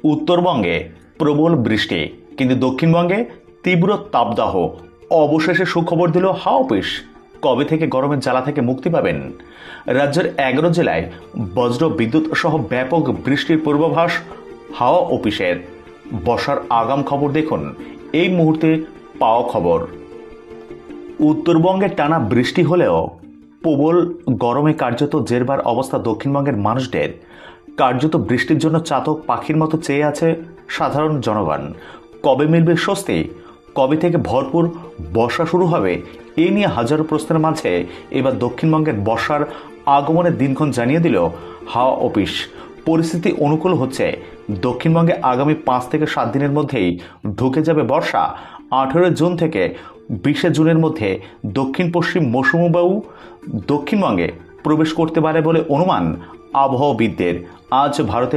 উত্তরবঙ্গে প্রবল বৃষ্টি, কিন্তু দক্ষিণবঙ্গে তীব্র তাপদাহ। অবশেষে সুখবর দিল হাওয়া অফিস। কবে থেকে গরমের জ্বালা থেকে মুক্তি পাবেন? রাজ্যের 11 জেলায় বজ্র বিদ্যুৎ সহ ব্যাপক বৃষ্টির পূর্বাভাস হাওয়া অফিসের। বর্ষার আগাম খবর দেখুন এই মুহূর্তে পাওয়া খবর। উত্তরবঙ্গে টানা বৃষ্টি হলেও প্রবল গরমে কার্যত জেরবার অবস্থা দক্ষিণবঙ্গের মানুষদের। কার্যত বৃষ্টির জন্য চাতক পাখির মতো চেয়ে আছে সাধারণ জনগণ। কবে মিলবে স্বস্তি? কবে থেকে ভরপুর বর্ষা শুরু হবে? এ নিয়ে হাজারো প্রশ্নের মাঝে এবার দক্ষিণবঙ্গের বর্ষার আগমনের দিনক্ষণ জানিয়ে দিল হাওয়া অফিস। পরিস্থিতি অনুকূল হচ্ছে। দক্ষিণবঙ্গে আগামী 5 থেকে 7 দিনের মধ্যেই ঢুকে যাবে বর্ষা। 18 জুন থেকে 20 জুনের মধ্যে দক্ষিণ পশ্চিম মৌসুমী বায়ু দক্ষিণবঙ্গে প্রবেশ করতে পারে বলে অনুমান আবহাওয়াবিদদের। আজ ভারতের